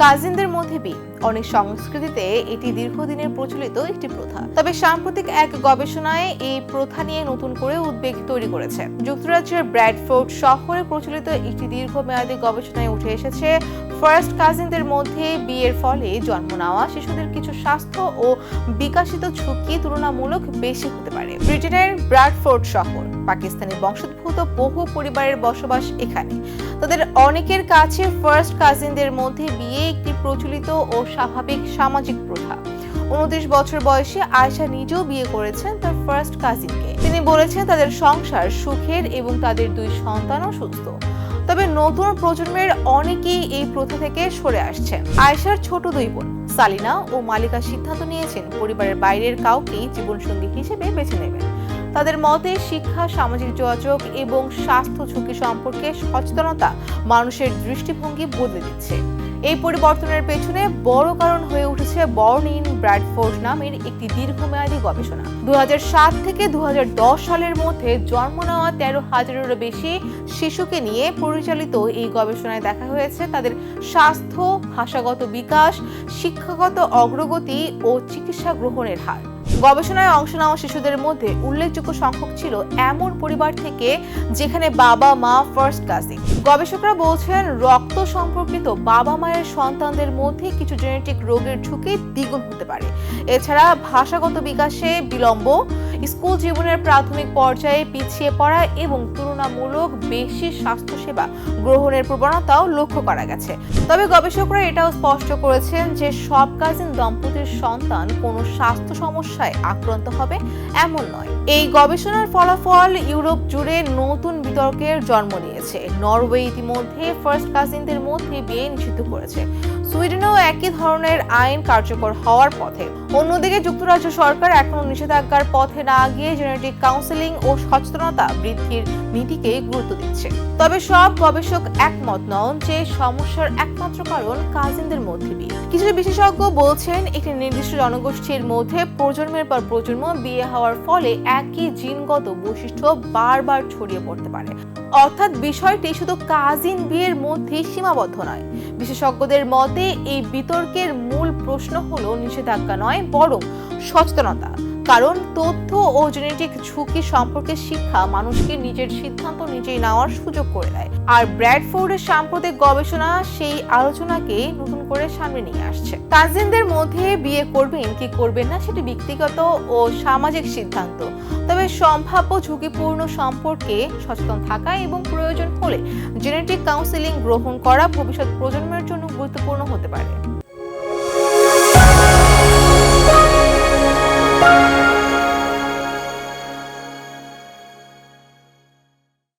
কাজিনদের মধ্যে বিয়ে অনেক সংস্কৃতিতে এটি দীর্ঘদিনের প্রচলিত একটি প্রথা। তবে সাম্প্রতিক এক গবেষণায় এই প্রথা নিয়ে নতুন করে উদ্বেগ তৈরি করেছে। যুক্তরাজ্যের ব্র্যাডফোর্ড শহরে প্রচলিত একটি দীর্ঘমেয়াদী গবেষণায় উঠে এসেছে ফার্স্ট কাজিনদের মধ্যে বিয়ের ফলে জন্ম নেওয়া শিশুদের কিছু স্বাস্থ্য ও বিকাশিত ঝুঁকি তুলনামূলক বেশি হতে পারে। ব্রিটেনের ব্র্যাডফোর্ড শহর পাকিস্তানি বংশোদ্ভূত বহু পরিবারের বসবাস এখানে। তাদের অনেকের কাছে ফার্স্ট কাজিনদের মধ্যে বিয়ে একটি প্রচলিত ও স্বাভাবিক সামাজিক প্রথা। 29 বছর বয়সে আয়েশা নিজেও বিয়ে করেছেন তার ফার্স্ট কাজিনকে। তিনি বলেছেন তাদের সংসার সুখের এবং তাদের 2 সন্তানও সুস্থ। তবে নতুন প্রজন্মের অনেকেই এই প্রথা থেকে সরে আসছেন। আয়েশার ছোট 2 বোন সালিনা ও মালিকা সিদ্ধান্ত নিয়েছেন পরিবারের বাইরের কাউকেই জীবনসঙ্গী হিসেবে বেছে নেবেন। তাদের মতে শিক্ষা, সামাজিক যোগাযোগ এবং স্বাস্থ্য ঝুঁকি সম্পর্কে সচেতনতা মানুষের দৃষ্টিভঙ্গি বদলে দিচ্ছে। এই পরিবর্তনের পেছনে বড় কারণ হয়ে উঠেছে বর্ন ইন ব্র্যাডফোর্ড নামের একটি দীর্ঘমেয়াদী গবেষণা। 2007 থেকে 2010 সালের মধ্যে জন্ম নেওয়া 13,000-এরও বেশি শিশুকে নিয়ে পরিচালিত এই গবেষণায় দেখা হয়েছে তাদের স্বাস্থ্য, ভাষাগত বিকাশ, শিক্ষাগত অগ্রগতি ও চিকিৎসা গ্রহণের হার। গবেষণায় অংশ নেওয়া শিশুদের মধ্যে উল্লেখযোগ্য সংখ্যক ছিল এমন পরিবার থেকে যেখানে বাবা মা ফার্স্ট কাজিন। গবেষকরা বলছেন রক্ত সম্পর্কিত বাবা মায়ের সন্তানদের মধ্যে কিছু জেনেটিক রোগের ঝুঁকি দ্বিগুণ হতে পারে। এছাড়া ভাষাগত বিকাশে বিলম্ব, স্কুল জীবনের প্রাথমিক পর্যায়ে পিছিয়ে পড়া এবং তুলনামূলক বেশি স্বাস্থ্যসেবা গ্রহণের প্রবণতাও লক্ষ্য করা গেছে। তবে গবেষকরা এটাও স্পষ্ট করেছেন যে সব কাজিন দম্পতির সন্তান কোনো স্বাস্থ্য সমস্যায় আক্রান্ত হবে এমন নয়। এই গবেষণার ফলাফল ইউরোপ জুড়ে নতুন বিতর্কের জন্ম দিয়েছে। নরওয়ে ইতিমধ্যে ফার্স্ট কাজিনদের মধ্যে বিয়ে নিষিদ্ধ করেছে। সুইডেনেও একই ধরনের আইন কার্যকর হওয়ার পথে। অন্যদিকে যুক্তরাজ্য সরকার এখনো নিষেধাজ্ঞার পথে না গিয়ে জেনেটিক কাউন্সেলিং ও সচেতনতা বৃদ্ধির নীতিকে গুরুত্ব দিচ্ছে। তবে সব গবেষক একমত নন যে সমস্যার একমাত্র কারণ কাজিনদের মধ্যে বিয়ে। কিছু বিশেষজ্ঞ বলছেন একটি নির্দিষ্ট জনগোষ্ঠীর মধ্যে প্রজন্মের পর প্রজন্ম বিয়ে হওয়ার ফলে একই জিনগত বৈশিষ্ট্য বারবার ছড়িয়ে পড়তে পারে। অর্থাৎ বিষয়টি শুধু কাজিন বিয়ের মধ্যেই সীমাবদ্ধ নয়। বিশেষজ্ঞদের মতে এই বিতর্কের মূল প্রশ্ন হলো নিষেধাজ্ঞা নয়, বরং সচেতনতা। কারণ তথ্য ও জেনেটিক ঝুঁকি সম্পর্কে শিক্ষা মানুষকে নিজের সিদ্ধান্ত নিজেই নেওয়ার সুযোগ করে দেয়। আর ব্র্যাডফোর্ডের সাম্প্রতিক গবেষণা সেই আলোচনাকে নতুন করে সামনে নিয়ে আসছে। কাজিনদের মধ্যে বিয়ে করবেন কি করবেন না সেটি ব্যক্তিগত ও সামাজিক সিদ্ধান্ত। তবে সম্ভাব্য ঝুঁকিপূর্ণ সম্পর্কে সচেতন থাকা এবং প্রয়োজন হলে জেনেটিক কাউন্সেলিং গ্রহণ করা ভবিষ্যৎ প্রজন্মের জন্য গুরুত্বপূর্ণ হতে পারে।